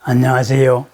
안녕하세요.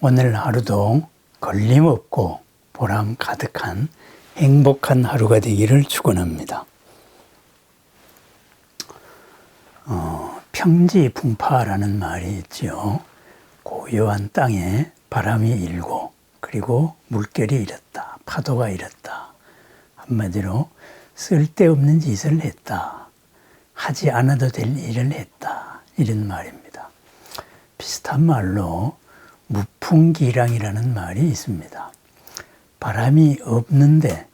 오늘 하루도 걸림없고 보람 가득한 행복한 하루가 되기를 축원합니다. 평지풍파라는 말이 있지요. 고요한 땅에 바람이 일고 그리고 물결이 일었다. 파도가 일었다. 한마디로 쓸데없는 짓을 했다. 하지 않아도 될 일을 했다. 이런 말입니다. 비슷한 말로 무풍기량이라는 말이 있습니다. 바람이 없는데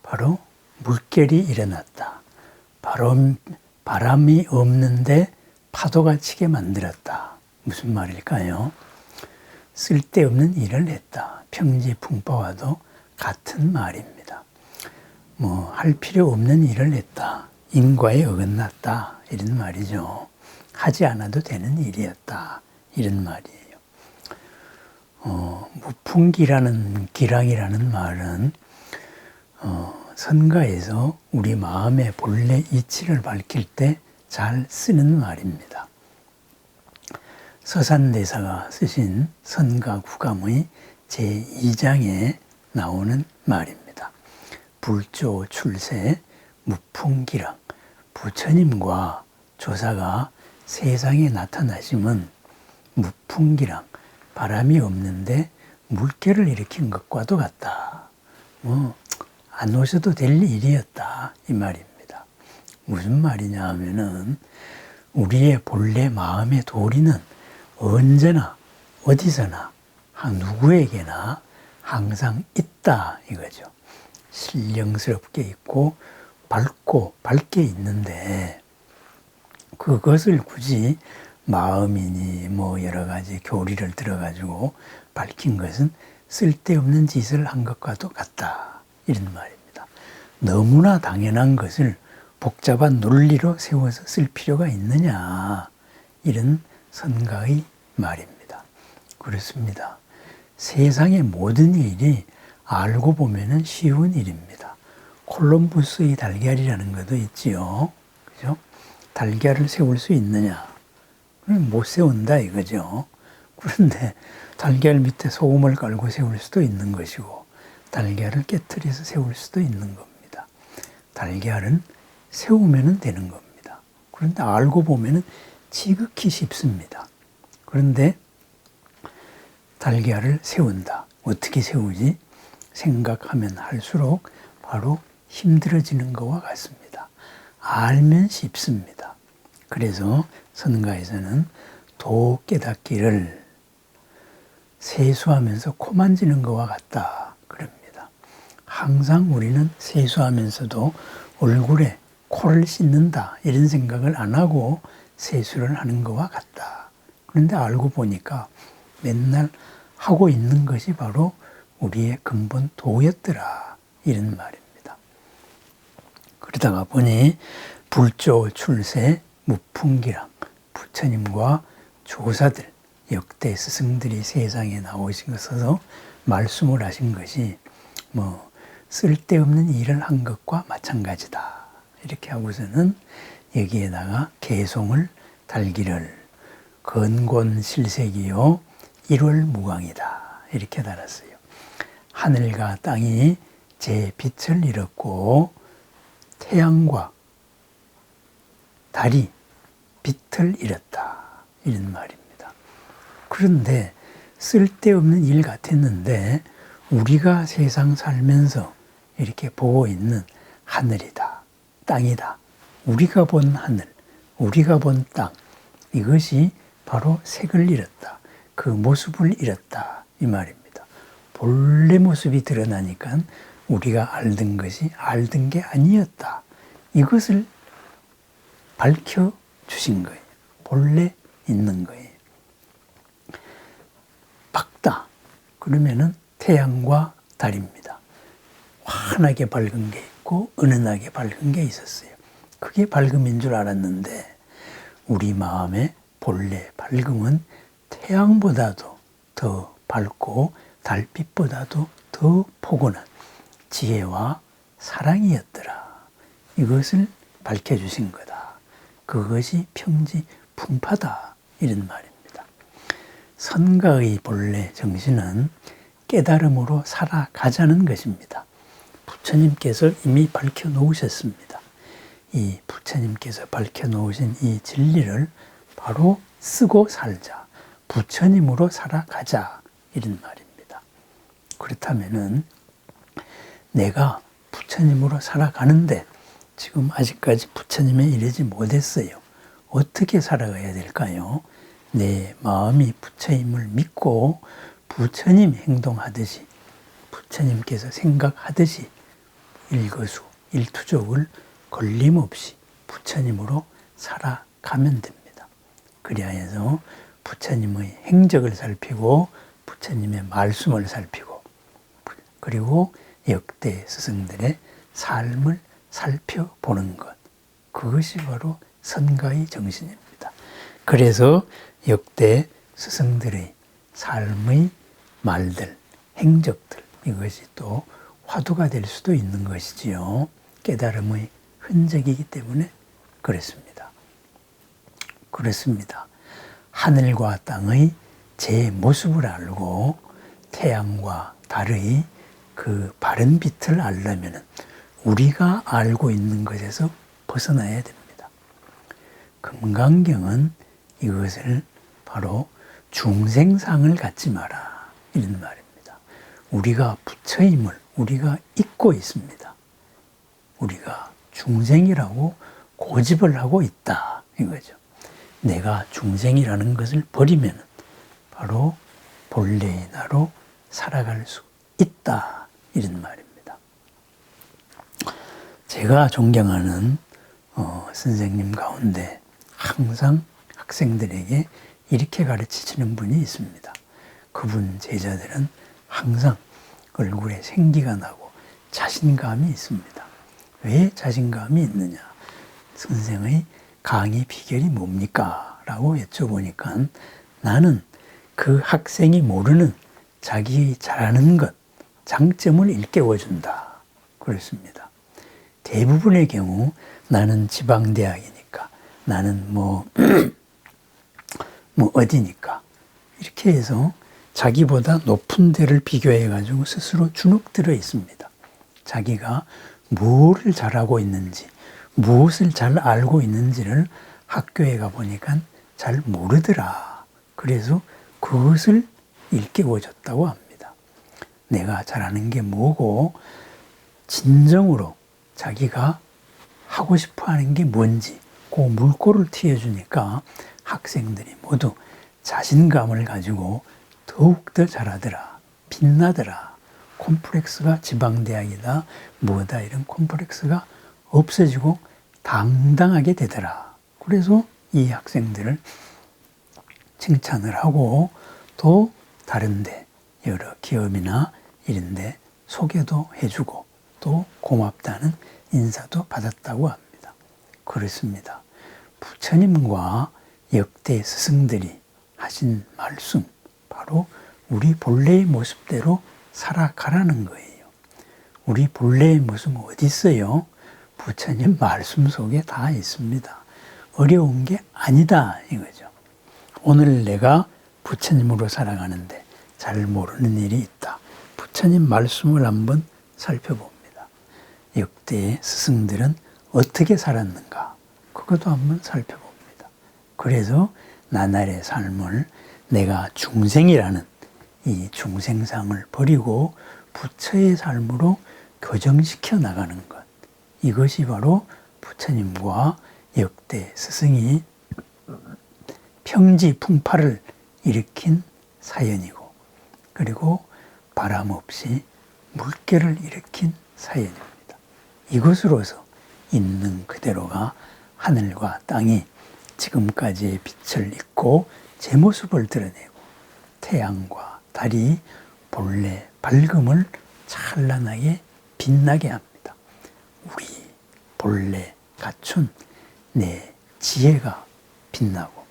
바로 물결이 일어났다. 바람이 없는데 파도가 치게 만들었다. 무슨 말일까요? 쓸데없는 일을 했다. 평지풍파와도 같은 말입니다. 할 필요 없는 일을 했다. 인과에 어긋났다. 이런 말이죠. 하지 않아도 되는 일이었다. 이런 말이에요. 기량이라는 말은 선가에서 우리 마음의 본래 이치를 밝힐 때 잘 쓰는 말입니다. 서산대사가 쓰신 선가구감의 제2장에 나오는 말입니다. 불조 출세 무풍기량, 부처님과 조사가 세상에 나타나심은 무풍기량, 바람이 없는데 물결을 일으킨 것과도 같다. 안 오셔도 될 일이었다. 이 말입니다. 무슨 말이냐 하면은 우리의 본래 마음의 도리는 언제나 어디서나 누구에게나 항상 있다 이거죠. 신령스럽게 있고 밝게 있는데 그것을 굳이 마음이니 여러 가지 교리를 들어가지고 밝힌 것은 쓸데없는 짓을 한 것과도 같다. 이런 말입니다. 너무나 당연한 것을 복잡한 논리로 세워서 쓸 필요가 있느냐. 이런 선가의 말입니다. 그렇습니다. 세상의 모든 일이 알고 보면은 쉬운 일입니다. 콜럼부스의 달걀이라는 것도 있지요. 그죠? 달걀을 세울 수 있느냐? 못 세운다 이거죠. 그런데 달걀 밑에 소금을 깔고 세울 수도 있는 것이고 달걀을 깨트려서 세울 수도 있는 겁니다. 달걀은 세우면 되는 겁니다. 그런데 알고 보면 지극히 쉽습니다. 그런데 달걀을 세운다. 어떻게 세우지? 생각하면 할수록 바로 힘들어지는 것과 같습니다. 알면 쉽습니다. 그래서 선가에서는 도 깨닫기를 세수하면서 코 만지는 것과 같다. 그럽니다. 항상 우리는 세수하면서도 얼굴에 코를 씻는다. 이런 생각을 안 하고 세수를 하는 것과 같다. 그런데 알고 보니까 맨날 하고 있는 것이 바로 우리의 근본 도였더라. 이런 말입니다. 그러다가 보니 불조 출세 무풍기량, 부처님과 조사들, 역대 스승들이 세상에 나오신 것에서 말씀을 하신 것이 쓸데없는 일을 한 것과 마찬가지다. 이렇게 하고서는 여기에다가 개송을 달기를 건곤실색이요 일월무광이다. 이렇게 달았어요. 하늘과 땅이 제 빛을 잃었고 태양과 달이 빛을 잃었다. 이런 말입니다. 그런데 쓸데없는 일 같았는데 우리가 세상 살면서 이렇게 보고 있는 하늘이다. 땅이다. 우리가 본 하늘, 우리가 본 땅, 이것이 바로 색을 잃었다. 그 모습을 잃었다. 이 말입니다. 본래 모습이 드러나니까 우리가 알던 것이 알던 게 아니었다. 이것을 밝혀주신 거예요. 본래 있는 거예요. 밝다. 그러면은 태양과 달입니다. 환하게 밝은 게 있고 은은하게 밝은 게 있었어요. 그게 밝음인 줄 알았는데 우리 마음의 본래 밝음은 태양보다도 더 밝고 달빛보다도 더 포근한 지혜와 사랑이었더라. 이것을 밝혀주신 거다. 그것이 평지풍파다. 이런 말입니다. 선가의 본래 정신은 깨달음으로 살아가자는 것입니다. 부처님께서 이미 밝혀놓으셨습니다. 이 부처님께서 밝혀놓으신 이 진리를 바로 쓰고 살자, 부처님으로 살아가자, 이런 말입니다. 그렇다면은 내가 부처님으로 살아가는데 지금 아직까지 부처님에 이르지 못했어요. 어떻게 살아가야 될까요? 내 마음이 부처님을 믿고 부처님 행동하듯이, 부처님께서 생각하듯이 일거수 일투족을 걸림없이 부처님으로 살아가면 됩니다. 그리하여서 부처님의 행적을 살피고 부처님의 말씀을 살피고 그리고 역대 스승들의 삶을 살펴보는 것, 그것이 바로 선가의 정신입니다. 그래서 역대 스승들의 삶의 말들, 행적들, 이것이 또 화두가 될 수도 있는 것이지요. 깨달음의 흔적이기 때문에 그렇습니다. 그렇습니다. 하늘과 땅의 제 모습을 알고 태양과 달의 그 바른 빛을 알려면 우리가 알고 있는 것에서 벗어나야 됩니다. 금강경은 이것을 바로 중생상을 갖지 마라, 이런 말입니다. 우리가 부처임을 우리가 잊고 있습니다. 우리가 중생이라고 고집을 하고 있다, 이거죠. 내가 중생이라는 것을 버리면 바로 본래의 나로 살아갈 수 있다, 이런 말입니다. 제가 존경하는 선생님 가운데 항상 학생들에게 이렇게 가르치시는 분이 있습니다. 그분 제자들은 항상 얼굴에 생기가 나고 자신감이 있습니다. 왜 자신감이 있느냐? 선생의 강의 비결이 뭡니까? 라고 여쭤보니까 나는 그 학생이 모르는 자기의 잘하는 것, 장점을 일깨워준다, 그렇습니다. 대부분의 경우 나는 지방대학이니까, 나는 뭐 어디니까, 이렇게 해서 자기보다 높은 데를 비교해가지고 스스로 주눅들어 있습니다. 자기가 무엇을 잘하고 있는지, 무엇을 잘 알고 있는지를 학교에 가보니까 잘 모르더라. 그래서 그것을 일깨워줬다고 합니다. 내가 잘하는 게 뭐고, 진정으로 자기가 하고 싶어 하는 게 뭔지, 그 물꼬를 틔워주니까 학생들이 모두 자신감을 가지고 더욱더 잘하더라, 빛나더라, 콤플렉스가 지방대학이다, 뭐다, 이런 콤플렉스가 없어지고 당당하게 되더라. 그래서 이 학생들을 칭찬을 하고 또 다른데 여러 기업이나 이런데 소개도 해주고 또 고맙다는 인사도 받았다고 합니다. 그렇습니다. 부처님과 역대 스승들이 하신 말씀, 바로 우리 본래의 모습대로 살아가라는 거예요. 우리 본래의 모습 어디 있어요? 부처님 말씀 속에 다 있습니다. 어려운 게 아니다, 이거죠. 오늘 내가 부처님으로 살아가는데 잘 모르는 일이 있다. 부처님 말씀을 한번 살펴봅니다. 역대 스승들은 어떻게 살았는가? 그것도 한번 살펴봅니다. 그래서 나날의 삶을 내가 중생이라는 이 중생상을 버리고 부처의 삶으로 교정시켜 나가는 것. 이것이 바로 부처님과 역대 스승이 평지풍파를 일으킨 사연이고, 그리고 바람 없이 물결을 일으킨 사연입니다. 이것으로서 있는 그대로가 하늘과 땅이 지금까지의 빛을 잇고 제 모습을 드러내고 태양과 달이 본래 밝음을 찬란하게 빛나게 합니다. 우리 본래 갖춘 내 지혜가 빛나고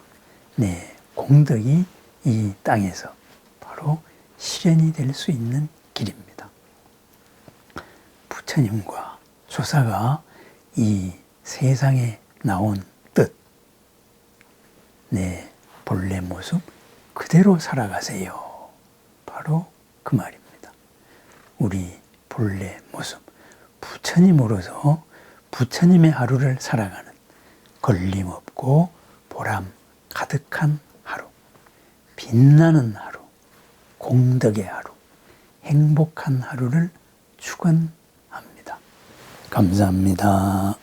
내 공덕이 이 땅에서 바로 실현이 될 수 있는 길입니다. 부처님과 조사가 이 세상에 나온 뜻, 내 본래 모습, 그대로 살아가세요. 바로 그 말입니다. 우리 본래 모습, 부처님으로서 부처님의 하루를 살아가는 걸림없고 보람 가득한 하루, 빛나는 하루, 공덕의 하루, 행복한 하루를 축원합니다. 감사합니다.